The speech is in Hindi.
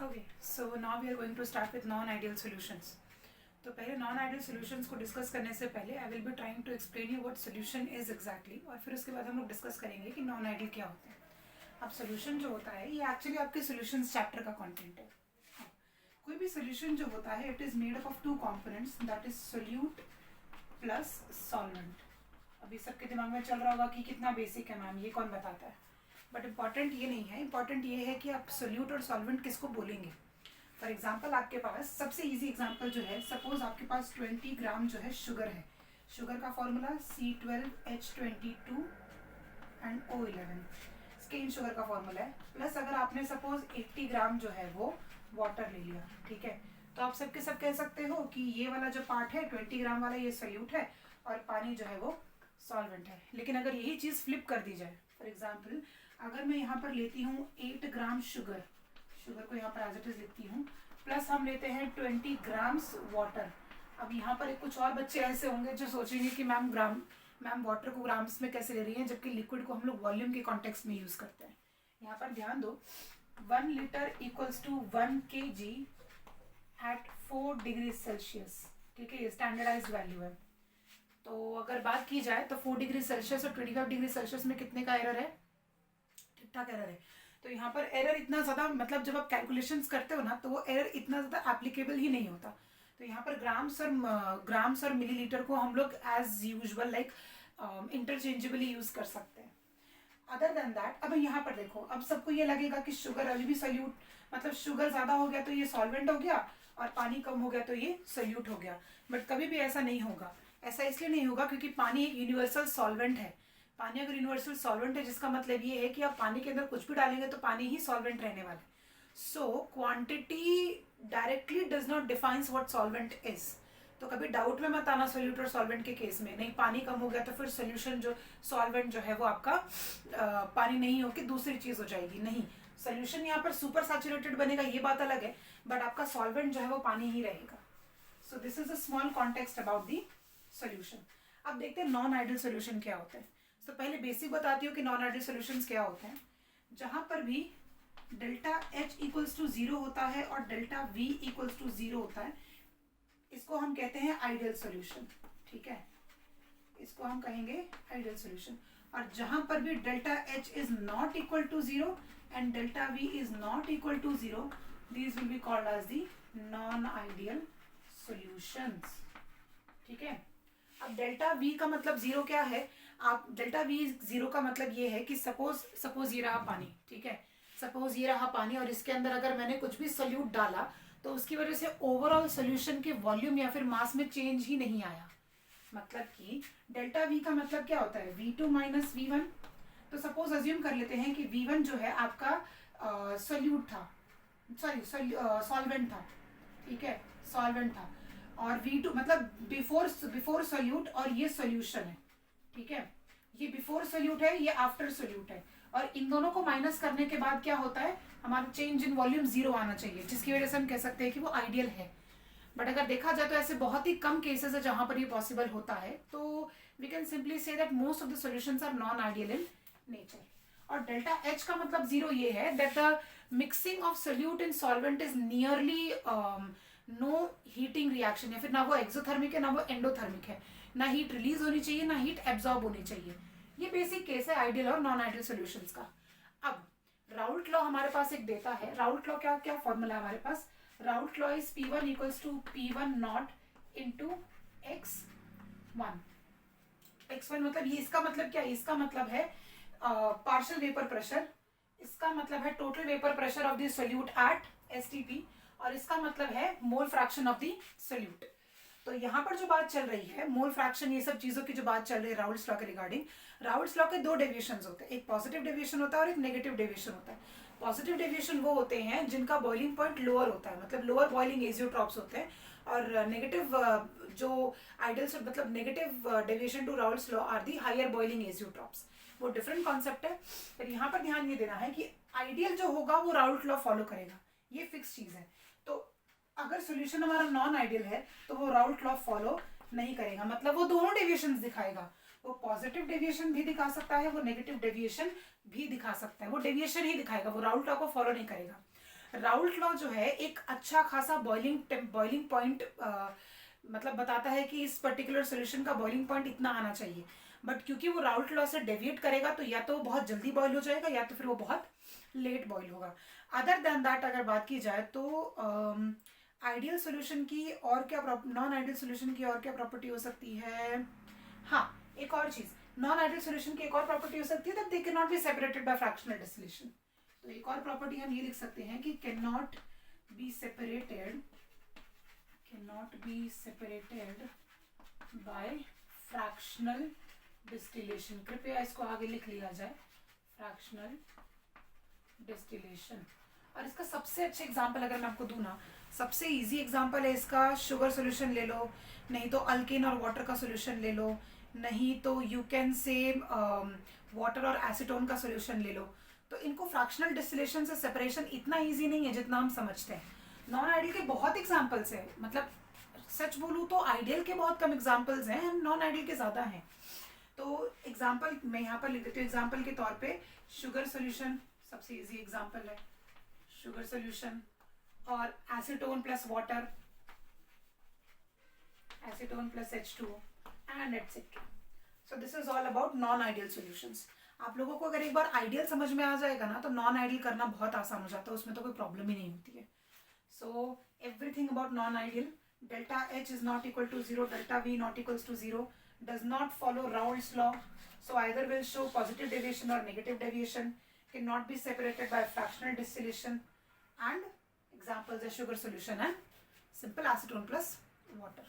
Okay, so now we are going to start with non-ideal solutions. तो पहले नॉन आइडियल सॉल्यूशंस को डिस्कस करने से पहले I will be trying to explain you what solution is exactly, और फिर उसके बाद हम लोग डिस्कस करेंगे कि नॉन आइडियल क्या होता है. अब सॉल्यूशन जो होता है ये एक्चुअली आपके सॉल्यूशंस चैप्टर का कंटेंट है. कोई भी सॉल्यूशन जो होता है it is made up of two components, that is solute plus solvent. अभी सबके दिमाग में चल रहा होगा कि कितना बेसिक है मैम, ये कौन बताता है. बट इम्पॉर्टेंट ये नहीं है, इम्पॉर्टेंट ये है कि आप सोल्यूट और सॉल्वेंट किसको बोलेंगे. फॉर एग्जाम्पल आपके पास सबसे इजी एग्जाम्पल जो है, सपोज आपके पास 20 ग्राम जो है शुगर है. शुगर का formula C12H22 and O11 scan sugar का फॉर्मूला है. प्लस अगर आपने सपोज 80 ग्राम जो है वो वाटर ले लिया, ठीक है, तो आप सबके सब कह सकते हो कि ये वाला जो पार्ट है 20 ग्राम वाला ये सोल्यूट है और पानी जो है वो सॉल्वेंट है. लेकिन अगर यही चीज़ फ्लिप कर दी जाए, फॉर एग्जाम्पल अगर मैं यहाँ पर लेती हूँ 8 ग्राम शुगर को यहाँ पर एज इट इज लिखती हूँ, प्लस हम लेते हैं 20 ग्राम्स वाटर. अब यहाँ पर कुछ और बच्चे ऐसे होंगे जो सोचेंगे कि मैम वाटर को ग्राम्स में कैसे ले रही हैं, जबकि लिक्विड को हम लोग वॉल्यूम के कॉन्टेक्स्ट में यूज करते हैं. यहाँ पर ध्यान दो, 1 litre equals to 1 kg at 4 degree Celsius. ठीक है, ये स्टैंडर्डाइज्ड वैल्यू है. तो अगर बात की जाए तो 4 डिग्री सेल्सियस और 25 डिग्री सेल्सियस में कितने का एरर है, ठीक ठाक एरर है. तो यहाँ पर एरर इतना ज़्यादा, मतलब जब आप कैलकुलेशंस करते हो ना तो वो एरर इतना ज़्यादा एप्लीकेबल ही नहीं होता. तो यहाँ पर ग्राम्स और मिलीलीटर को हम लोग as usual like interchangeably use कर सकते हैं. अदर देन दैट अब यहाँ पर देखो, अब सबको ये लगेगा कि शुगर अभी भी सोल्यूट, मतलब शुगर ज़्यादा हो गया तो ये सॉल्वेंट हो गया और पानी कम हो गया तो ये सोल्यूट हो गया. बट कभी भी ऐसा नहीं होगा. ऐसा इसलिए नहीं होगा क्योंकि पानी एक यूनिवर्सल सॉल्वेंट है. पानी अगर यूनिवर्सल सॉल्वेंट है जिसका मतलब ये है कि आप पानी के अंदर कुछ भी डालेंगे तो पानी ही सॉल्वेंट रहने वाला है. So quantity directly does not defines what solvent is. तो कभी डाउट में मत आना सोल्यूट और सॉल्वेंट के केस में, नहीं पानी कम हो गया तो फिर सोल्यूशन जो सॉल्वेंट जो है वो आपका पानी नहीं होकर दूसरी चीज हो जाएगी. नहीं, सोल्यूशन यहाँ पर सुपर सैचुरेटेड बनेगा, ये बात अलग है, बट आपका सॉल्वेंट जो है वो पानी ही रहेगा. So this is a small context about the solution. अब देखते हैं नॉन आइडियल सोल्यूशन क्या होते हैं. तो पहले बेसिक बताती हूँ कि नॉन आइडियल सॉल्यूशंस क्या होते हैं. जहां पर भी डेल्टा H इक्वल्स टू 0 होता है और डेल्टा V इक्वल्स टू 0 होता है, इसको हम कहते हैं आइडियल सॉल्यूशन. ठीक है, इसको हम कहेंगे आइडियल सॉल्यूशन. और जहां पर भी delta H is not equal to 0 and delta V is not equal to 0, these will be called as the non ideal solutions. ठीक है, अब डेल्टा V का मतलब 0 क्या है. आप डेल्टा V 0 का मतलब ये है कि सपोज ये रहा पानी, ठीक है, सपोज ये रहा पानी और इसके अंदर अगर मैंने कुछ भी सोल्यूट डाला तो उसकी वजह से ओवरऑल सोल्यूशन के वॉल्यूम या फिर मास में चेंज ही नहीं आया. मतलब कि डेल्टा V का मतलब क्या होता है, V2 माइनस V1. तो सपोज अज्यूम कर लेते हैं कि V1 जो है आपका सोल्यूट था, सॉरी सॉल्वेंट था. ठीक है, सॉल्वेंट था, और V2 मतलब बिफोर सोल्यूट और ये सोल्यूशन है. ठीक है, ये बिफोर सोल्यूट है, ये आफ्टर सोल्यूट है, और इन दोनों को माइनस करने के बाद क्या होता है, हमारा चेंज इन वॉल्यूम 0 आना चाहिए, जिसकी वजह से हम कह सकते हैं कि वो आइडियल है. बट अगर देखा जाए तो ऐसे बहुत ही कम केसेस है जहां पर ये पॉसिबल होता है. तो we can simply say that most of the solutions are non ideal in nature. और डेल्टा H का मतलब 0 ये है that the mixing of solute in solvent is nearly no heating reaction, या फिर ना वो एक्सोथर्मिक है ना वो एंडोथर्मिक है, ना हीट रिलीज होनी चाहिए ना हीट एब्जॉर्ब होनी चाहिए. ये बेसिक केस है आइडियल और नॉन आइडियल सॉल्यूशंस का. अब राउल्ट लॉ हमारे पास एक देता है. राउल्ट लॉ क्या क्या फॉर्मूला है हमारे पास. Raoult law is P1 equals to P1 naught into X1. X1 मतलब ये, इसका मतलब क्या, इसका मतलब है पार्शियल वेपर प्रेशर, इसका मतलब है total vapour pressure of the solute at STP, और इसका मतलब है mole fraction of the solute. तो यहाँ पर जो बात चल रही है मोल फ्रैक्शन, ये सब चीजों की जो बात चल रही है राउल्ट्स लॉ के रिगार्डिंग. राउल्ट्स लॉ के 2 डेविएशंस होते हैं, एक पॉजिटिव डेविएशन होता है और एक नेगेटिव डेविएशन होता है. पॉजिटिव डेविएशन वो होते हैं जिनका बॉइलिंग पॉइंट लोअर होता है, मतलब लोअर बॉइलिंग एजियोट्रॉप्स होते हैं. और नेगेटिव जो आइडियल से मतलब negative deviation to Raoult's law are the higher boiling azeotropes. वो डिफरेंट कॉन्सेप्ट है. पर यहाँ पर ध्यान ये देना है कि आइडियल जो होगा वो राउल्ट लॉ फॉलो करेगा, ये फिक्स चीज है. तो अगर सॉल्यूशन हमारा नॉन आइडियल है तो वो राउल्ट लॉ फॉलो नहीं करेगा, मतलब वो दोनों डेविएशंस दिखाएगा. वो पॉजिटिव डेविएशन भी दिखा सकता है, वो नेगेटिव डेविएशन भी दिखा सकता है, वो डेविएशन ही दिखाएगा, वो राउल्ट लॉ को फॉलो नहीं करेगा. राउल्ट लॉ जो है एक अच्छा खासा बॉइलिंग पॉइंट मतलब बताता है कि इस पर्टिकुलर सोल्यूशन का बॉइलिंग पॉइंट इतना आना चाहिए, बट क्योंकि वो राउल्ट लॉ से डेविएट करेगा तो या तो वो बहुत जल्दी बॉईल हो जाएगा या तो फिर वो बहुत लेट बॉईल होगा। अदर देन दैट अगर बात की जाए तो आइडियल सोल्यूशन की और क्या, नॉन आइडियल सोल्यूशन की और क्या प्रॉपर्टी हो सकती है? हाँ, एक और चीज, नॉन आइडियल सोल्यूशन की एक और प्रॉपर्टी हो सकती है that they can not be separated by fractional distillation. तो एक और प्रॉपर्टी हम ये लिख सकते हैं कि can not be separated by fractional distillation. कृपया इसको आगे लिख लिया जाए, फ्रैक्शनल डिस्टिलेशन। और इसका सबसे अच्छा एग्जांपल अगर मैं आपको दूं ना, सबसे इजी एग्जांपल है इसका, शुगर सॉल्यूशन ले लो, नहीं तो अल्केन और वाटर का सॉल्यूशन ले लो, नहीं तो यू कैन से वाटर और एसीटोन का सॉल्यूशन ले लो। तो इनको फ्रैक्शनल डिस्टिलेशन से सेपरेशन इतना इजी नहीं है जितना हम समझते हैं। नॉन आइडियल के बहुत एग्जाम्पल्स हैं, मतलब सच बोलूँ तो आइडियल के बहुत कम एग्जाम्पल्स हैं, नॉन आइडियल के ज़्यादा हैं। तो एग्जाम्पल मैं यहाँ पर लिख देती हूँ, एग्जाम्पल के तौर पे शुगर सॉल्यूशन सबसे इजी एग्जाम्पल है, शुगर सॉल्यूशन और acetone plus water, acetone plus H2O and etcetera. So this is all about non ideal solutions. आप लोगों को अगर एक बार आइडियल समझ में आ जाएगा ना तो नॉन आइडियल करना बहुत आसान हो जाता है, उसमें तो कोई प्रॉब्लम ही नहीं होती है। So everything about non ideal, delta H is not equal to 0, delta V not equals to 0, does not follow Raoult's law, so either will show positive deviation or negative deviation, cannot be separated by fractional distillation, and examples are sugar solution and simple acetone plus water.